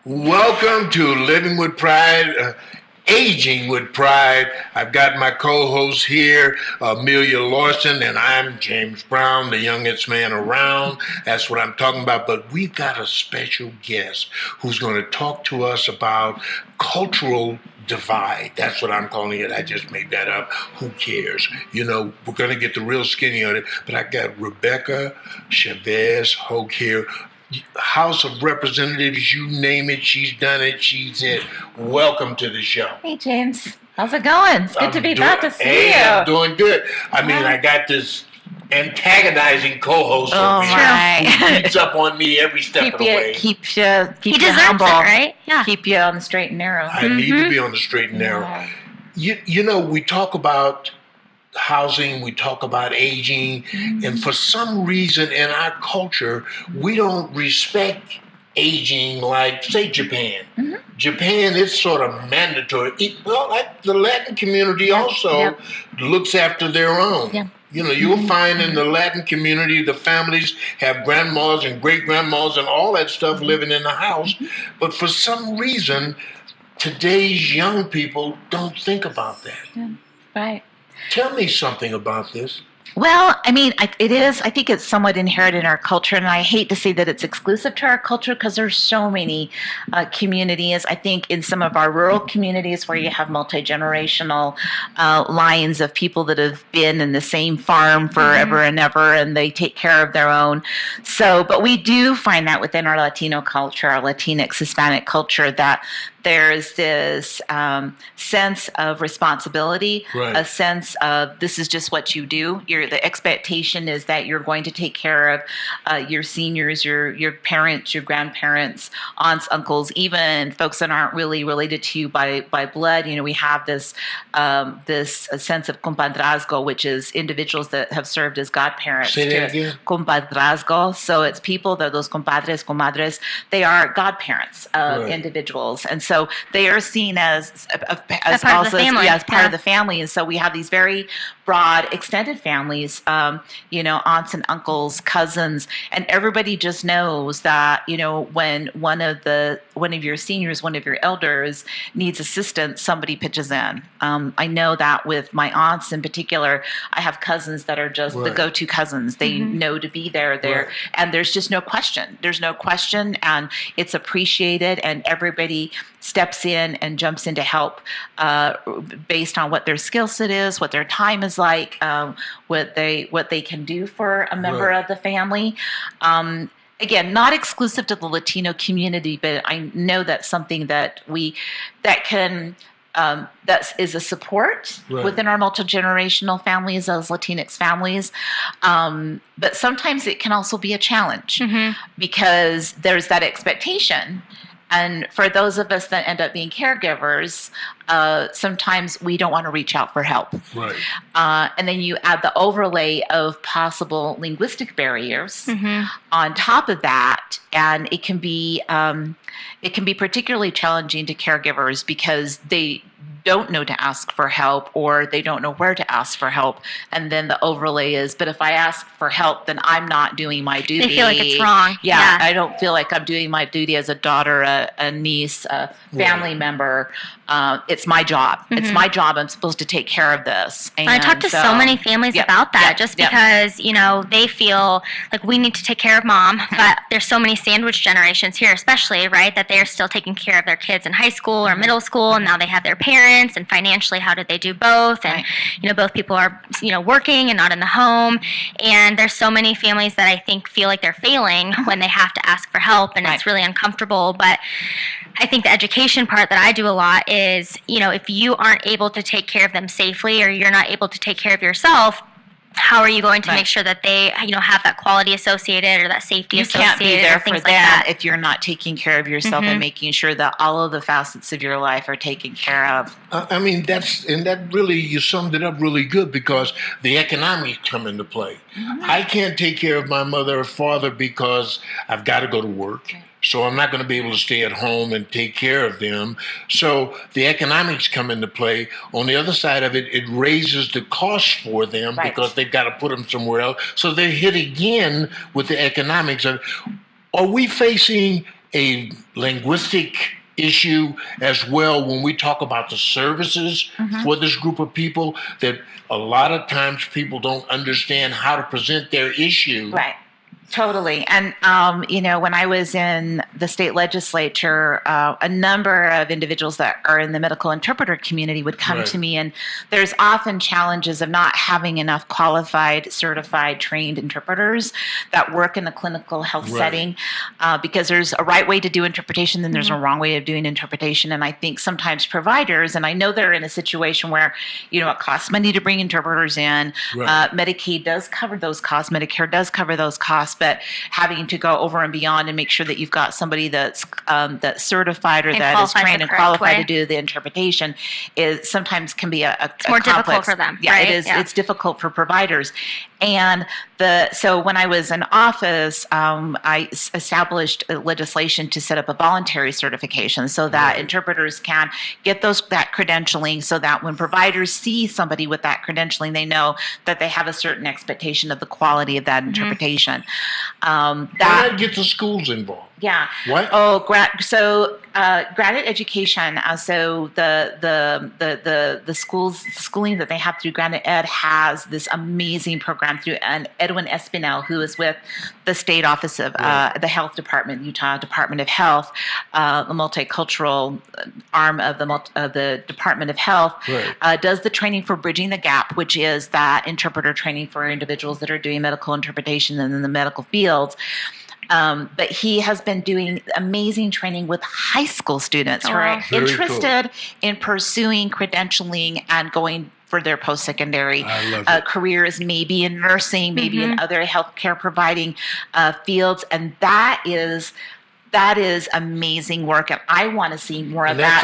Welcome to Living with Pride, Aging with Pride. I've got my co-host here, Amelia Larson, and I'm James Brown, the youngest man around. That's what I'm talking about. But we've got a special guest who's going to talk to us about cultural divide. That's what I'm calling it. I just made that up. Who cares? You know, we're going to get the real skinny on it. But I got Rebecca Chavez Houck here. House of Representatives, you name it, she's done it, she's it. Welcome to the show. Hey, James. How's it going? It's good to be back to see you. I'm doing good. I got this antagonizing co-host over here who beats up on me every step of the way. Keeps you humble, right? Yeah. Keep you on the straight and narrow. I need to be on the straight and narrow. You know, we talk about housing, we talk about aging, and for some reason in our culture, we don't respect aging like, say, Japan. Japan is sort of mandatory. Like the Latin community also looks after their own. You know, you'll find in the Latin community, the families have grandmas and great-grandmas and all that stuff living in the house. But for some reason, today's young people don't think about that. Right. Tell me something about this. Well, I mean, it is. I think it's somewhat inherent in our culture, and I hate to say that it's exclusive to our culture because there's so many communities. I think in some of our rural communities where you have multi-generational lines of people that have been in the same farm forever and ever, and they take care of their own. So, but we do find that within our Latino culture, our Latinx, Hispanic culture, that there's this sense of responsibility, a sense of this is just what you do. The expectation is that you're going to take care of your seniors, your parents, your grandparents, aunts, uncles, even folks that aren't really related to you by blood. You know, we have this sense of compadrazgo, which is individuals that have served as godparents. Say that again. Compadrazgo. So it's people that those compadres, comadres, they are godparents of individuals, and so they are seen as part of the family. And so we have these very broad, extended families, aunts and uncles, cousins, and everybody just knows that, you know, when one of your seniors, one of your elders needs assistance, somebody pitches in. I know that with my aunts in particular, I have cousins that are just the go-to cousins. They know to be there, and there's just no question. There's no question, and it's appreciated, and everybody steps in and jumps in to help based on what their skill set is, what their time is like, what they can do for a member of the family. Again, not exclusive to the Latino community, but I know that's something that that is a support within our multi-generational families as Latinx families. But sometimes it can also be a challenge because there's that expectation. And for those of us that end up being caregivers, sometimes we don't want to reach out for help. And then you add the overlay of possible linguistic barriers on top of that, and it can be particularly challenging to caregivers because they don't know to ask for help, or they don't know where to ask for help. And then the overlay is, but if I ask for help, then I'm not doing my duty. They feel like it's wrong. Yeah, I don't feel like I'm doing my duty as a daughter, a niece, a family member. It's my job. It's my job. I'm supposed to take care of this. And I talk to so many families about that, just because, you know, they feel like we need to take care of mom, but there's so many sandwich generations here, especially, right, that they're still taking care of their kids in high school or middle school, and now they have their parents, and financially, how did they do both? And, you know, both people are, you know, working and not in the home, and there's so many families that I think feel like they're failing when they have to ask for help, and it's really uncomfortable. But I think the education part that I do a lot is, you know, if you aren't able to take care of them safely, or you're not able to take care of yourself, how are you going to make sure that they, you know, have that quality associated or that safety associated? You can't be there or things for that like that if you're not taking care of yourself and making sure that all of the facets of your life are taken care of. I mean, that really, you summed it up really good, because the economics come into play. I can't take care of my mother or father because I've got to go to work. So I'm not going to be able to stay at home and take care of them. So the economics come into play. On the other side of it, it raises the cost for them because they've got to put them somewhere else. So they're hit again with the economics. Are we facing a linguistic issue as well when we talk about the services for this group of people, that a lot of times people don't understand how to present their issue. Right. Totally. And, when I was in the state legislature, a number of individuals that are in the medical interpreter community would come to me, and there's often challenges of not having enough qualified, certified, trained interpreters that work in the clinical health setting, because there's a right way to do interpretation, then there's a wrong way of doing interpretation. And I think sometimes providers, and I know they're in a situation where, it costs money to bring interpreters in. Medicaid does cover those costs. Medicare does cover those costs. But having to go over and beyond and make sure that you've got somebody that's certified or that is trained and qualified to do the interpretation is sometimes can be it's more complex. Difficult for them. Yeah, right? It is. Yeah. It's difficult for providers. And so when I was in office, I established legislation to set up a voluntary certification so that interpreters can get that credentialing, so that when providers see somebody with that credentialing, they know that they have a certain expectation of the quality of that interpretation. That gets the schools involved. Yeah. What? Oh, graduate education. So the schooling that they have through Granite Ed has this amazing program through Edwin Espinel, who is with the state office of the health department, Utah Department of Health, the multicultural arm of the Department of Health, does the training for Bridging the Gap, which is that interpreter training for individuals that are doing medical interpretation in the medical fields. But he has been doing amazing training with high school students who are interested in pursuing credentialing and going for their post-secondary careers, maybe in nursing, maybe in other healthcare providing fields. And that is amazing work, and I want to see more of that.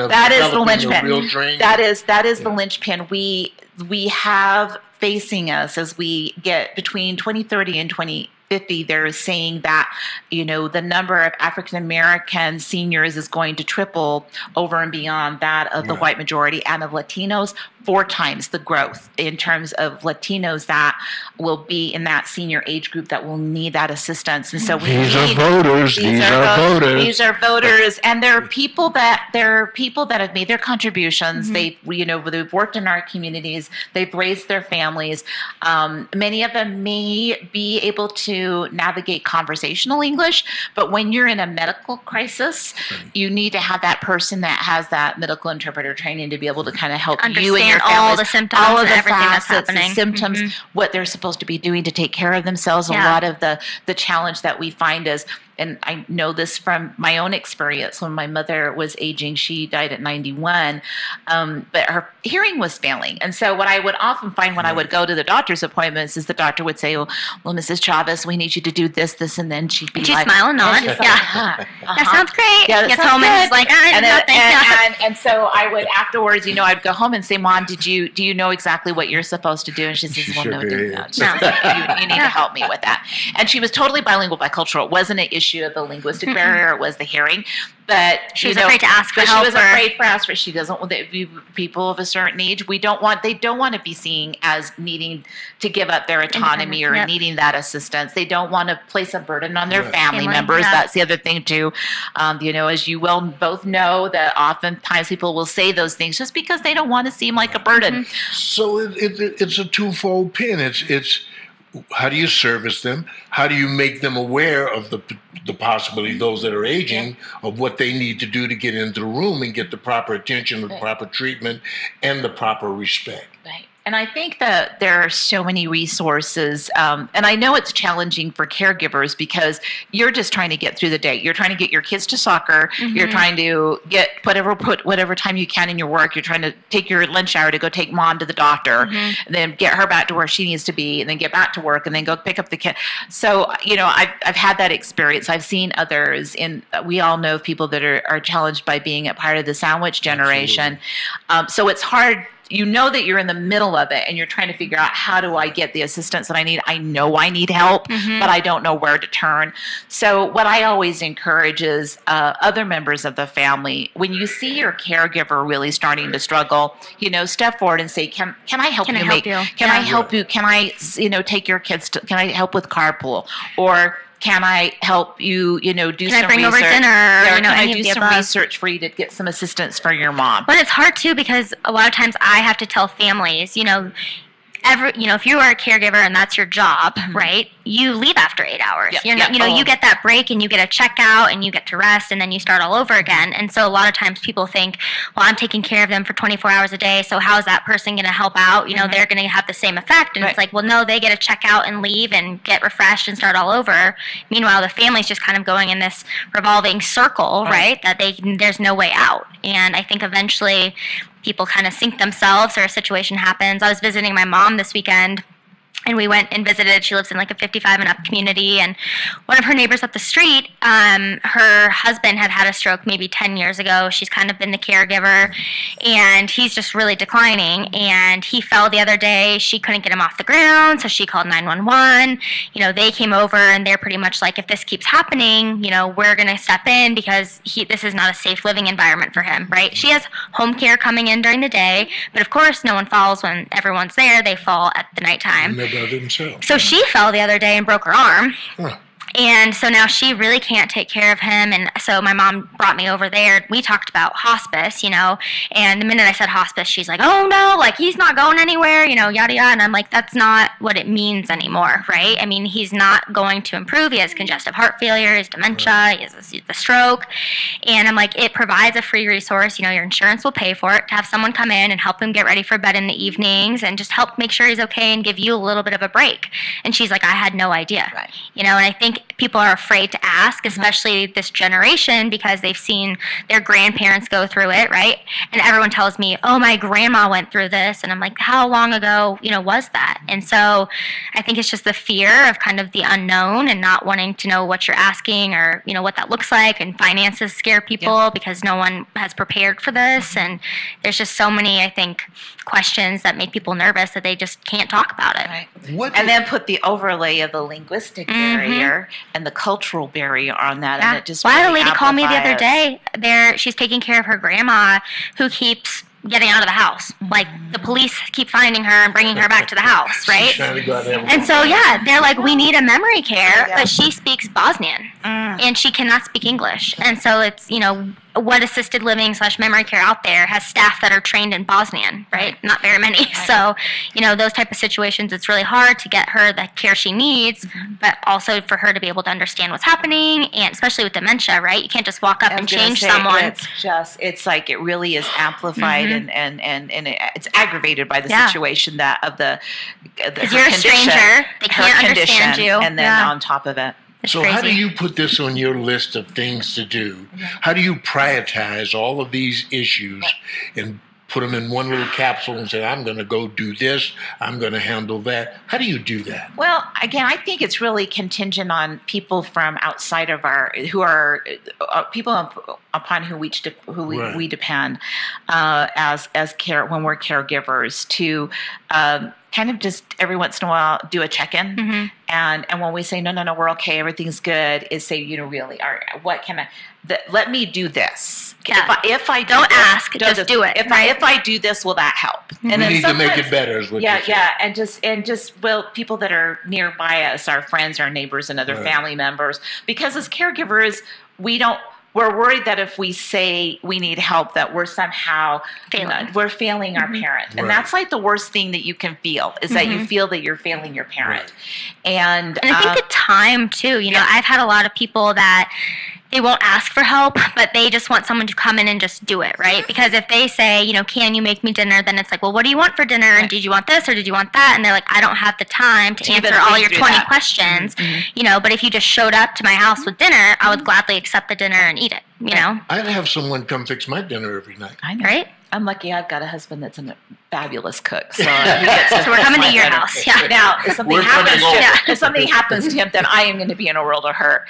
That is the linchpin. That is the linchpin. We have facing us as we get between 2030 and 2050. They're saying that the number of African American seniors is going to triple over and beyond that of the white majority, and of Latinos 4 times the growth in terms of Latinos that will be in that senior age group that will need that assistance. And so these are voters. These are voters, and they're people that have made their contributions. They've worked in our communities. They've raised their families. Many of them may be able to navigate conversational English, but when you're in a medical crisis, you need to have that person that has that medical interpreter training to be able to kind of help you and your families, all the symptoms, all of the everything facets, that's happening, the symptoms, what they're supposed to be doing to take care of themselves. A lot of the challenge that we find is, and I know this from my own experience, when my mother was aging, she died at 91, but her hearing was failing. And so what I would often find when I would go to the doctor's appointments is the doctor would say, well, Mrs. Chavez, we need you to do this, and then she'd be like, smile and nod. That sounds great. Yeah, gets home and she's like, and so I would afterwards, I'd go home and say, Mom, do you know exactly what you're supposed to do? And she says, well, no, you need to help me with that. And she was totally bilingual, bicultural. It wasn't an issue of the linguistic barrier, it was the hearing. But she was afraid to ask for help. She was afraid for ask for. She doesn't want people of a certain age. They don't want to be seen as needing to give up their autonomy or needing that assistance. They don't want to place a burden on their family members. That's the other thing too. As you well both know, that oftentimes people will say those things just because they don't want to seem like a burden. So it's a twofold pin. It's how do you service them? How do you make them aware of the possibility, those that are aging, of what they need to do to get into the room and get the proper attention, the proper treatment, and the proper respect? Right. And I think that there are so many resources, and I know it's challenging for caregivers because you're just trying to get through the day. You're trying to get your kids to soccer. You're trying to put whatever time you can in your work. You're trying to take your lunch hour to go take Mom to the doctor, and then get her back to where she needs to be, and then get back to work, and then go pick up the kid. So, I've had that experience. I've seen others, and we all know people that are challenged by being a part of the sandwich generation. So it's hard. That you're in the middle of it and you're trying to figure out, how do I get the assistance that I need? I know I need help, but I don't know where to turn. So what I always encourage is other members of the family, when you see your caregiver really starting to struggle, step forward and say, can I help you? Can I help you? Can I, take your kids can I help with carpool? Or Can I help you, do some research? Can I bring over dinner? Or can I any do of the some above? research for you to get some assistance for your mom? But it's hard too, because a lot of times I have to tell families, if you are a caregiver and that's your job, right? You leave after 8 hours. Yep, You get that break and you get a checkout and you get to rest and then you start all over again. And so a lot of times people think, well, I'm taking care of them for 24 hours a day, so how is that person going to help out? They're going to have the same effect. And it's like, well, no, they get a checkout and leave and get refreshed and start all over. Meanwhile, the family's just kind of going in this revolving circle, right? That there's no way out. And I think eventually people kind of sink themselves, or a situation happens. I was visiting my mom this weekend, and we went and visited. She lives in like a 55 and up community, and one of her neighbors up the street, her husband had a stroke maybe 10 years ago. She's kind of been the caregiver, and he's just really declining, and he fell the other day. She couldn't get him off the ground, so she called 911. They came over, and they're pretty much like, if this keeps happening, we're going to step in, because this is not a safe living environment for him, right? She has home care coming in during the day, but of course no one falls when everyone's there. They fall at the nighttime. So she fell the other day and broke her arm. Huh. And so now she really can't take care of him. And so my mom brought me over there. We talked about hospice, and the minute I said hospice, she's like, oh no, like he's not going anywhere, yada yada. And I'm like, that's not what it means anymore, right? I mean, he's not going to improve. He has congestive heart failure, he has dementia, he has the stroke. And I'm like, it provides a free resource. Your insurance will pay for it, to have someone come in and help him get ready for bed in the evenings and just help make sure he's okay and give you a little bit of a break. And she's like, I had no idea. Right. And I think people are afraid to ask, especially this generation, because they've seen their grandparents go through it, right? And everyone tells me, oh, my grandma went through this. And I'm like, how long ago, was that? And so I think it's just the fear of kind of the unknown and not wanting to know what you're asking, or, what that looks like. And finances scare people because no one has prepared for this. And there's just so many, I think, questions that make people nervous that they just can't talk about it. Right. And then put the overlay of the linguistic barrier and the cultural barrier on that, and it just I had a really lady call me the other amplifies. day. She's taking care of her grandma, who keeps getting out of the house. Like, the police keep finding her and bringing her back to the house, right? She's trying to go out there. And so, they're like, we need a memory care, but she speaks Bosnian, and she cannot speak English. And so it's, what assisted living / memory care out there has staff that are trained in Bosnian, right? Not very many. Right. So, those type of situations, it's really hard to get her the care she needs, but also for her to be able to understand what's happening, and especially with dementia, right? You can't just walk up and change someone. It's like it really is amplified and it's aggravated by the situation of the because you're a stranger, they can't understand you, and then on top of it. So how do you put this on your list of things to do? How do you prioritize all of these issues and put them in one little capsule and say, I'm going to go do this, I'm going to handle that? How do you do that? Well, again, I think it's really contingent on people from outside of people upon who we depend as care when we're caregivers, to kind of just every once in a while do a check-in, and when we say no, we're okay, everything's good, is say, really, what can I? Let me do this. Yeah. If I don't ask, just do it. If I do this, will that help? And we need to make it better, is what you're saying. and just people that are nearby us, our friends, our neighbors, and other family members, because as caregivers, we're worried that if we say we need help, that we're somehow failing our parent. And that's like the worst thing that you can feel, is that you feel that you're failing your parent. Right. And I think the time too, I've had a lot of people that they won't ask for help, but they just want someone to come in and just do it, right? Because if they say, can you make me dinner? Then it's like, well, what do you want for dinner? And did you want this or did you want that? And they're like, I don't have the time to answer all your 20 questions, but if you just showed up to my house with dinner, I would gladly accept the dinner and eat it, I'd have someone come fix my dinner every night. I know. Right? I'm lucky I've got a husband that's a fabulous cook. So, so we're coming to your house. Yeah. Now, if something happens to him, then I am going to be in a world of hurt.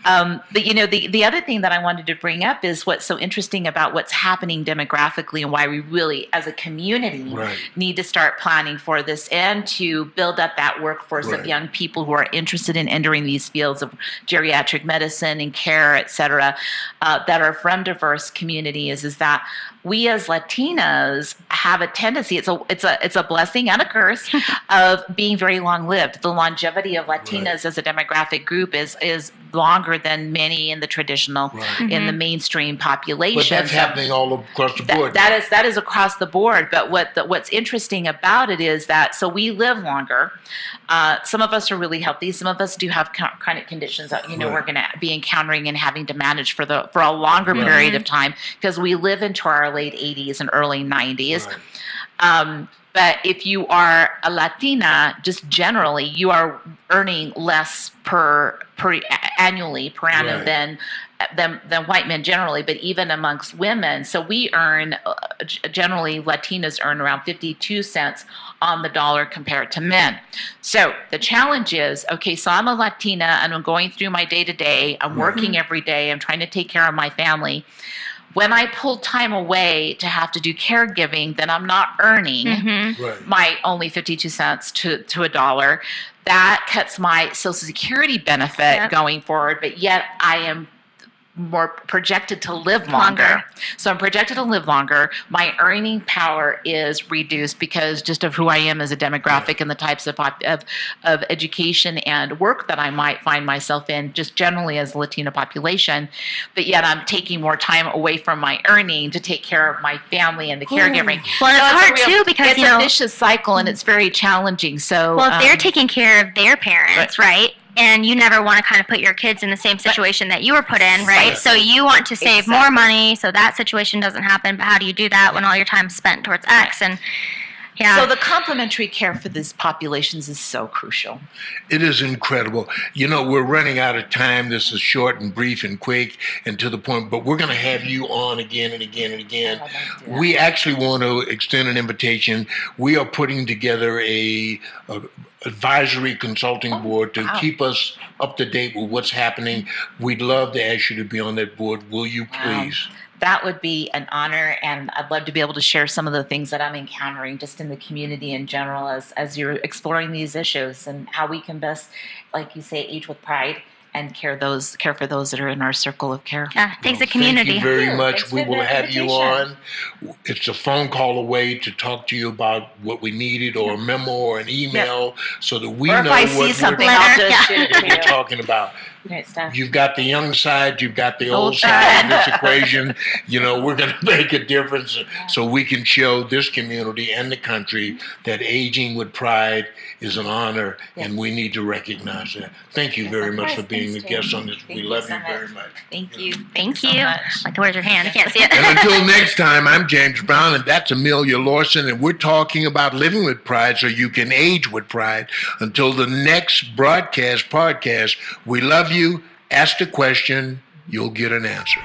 But the other thing that I wanted to bring up is what's so interesting about what's happening demographically, and why we really, as a community, need to start planning for this and to build up that workforce of young people who are interested in entering these fields of geriatric medicine and care, et cetera, that are from diverse communities. Is that we as Latinas have a tendency, it's a blessing and a curse of being very long-lived. The longevity of Latinas as a demographic group is longer than many in the traditional, in the mainstream population. But that's happening all across the board. That is across the board. But what's interesting about it is that, so we live longer. Some of us are really healthy. Some of us do have chronic conditions that, we're going to be encountering and having to manage for a longer period of time, because we live into our late 80s and early 90s. But if you are a Latina, just generally, you are earning less annually per annum than white men generally, but even amongst women. So we earn, generally, Latinas earn around 52 cents on the dollar compared to men. So the challenge is, okay, so I'm a Latina and I'm going through my day-to-day, I'm working every day, I'm trying to take care of my family. When I pull time away to have to do caregiving, then I'm not earning my only 52 cents to a dollar. That cuts my Social Security benefit going forward, but yet I am more projected to live longer. So I'm projected to live longer. My earning power is reduced because just of who I am as a demographic and the types of education and work that I might find myself in, just generally as a Latina population. But yet I'm taking more time away from my earning to take care of my family and the caregiving. Well, it's hard too, because it's a vicious cycle and it's very challenging. So if they're taking care of their parents, right? And you never want to kind of put your kids in the same situation that you were put in, right? So you want to save more money so that situation doesn't happen. But how do you do that when all your time is spent towards X? And so the complementary care for these populations is so crucial. It is incredible. We're running out of time. This is short and brief and quick and to the point, but we're going to have you on again and again and again. We actually want to extend an invitation. We are putting together a advisory consulting board to keep us up to date with what's happening. We'd love to ask you to be on that board. Will you please? That would be an honor, and I'd love to be able to share some of the things that I'm encountering just in the community in general as you're exploring these issues and how we can best, like you say, age with pride and care for those that are in our circle of care. Yeah, thanks, the community. Thank you very much. We will have you on. It's a phone call away to talk to you about what we needed, or a memo or an email, so that we know what we're talking about. You've got the young side, you've got the old side of this equation. We're going to make a difference so we can show this community and the country that aging with pride is an honor, and we need to recognize that. Thank you very much for being a guest on this. We love you very much. Thank you. Thank you. Like, where's your hand? I can't see it. And until next time, I'm James Brown, and that's Amelia Larson, and we're talking about living with pride so you can age with pride. Until the next podcast, we love you. Ask the question, you'll get an answer.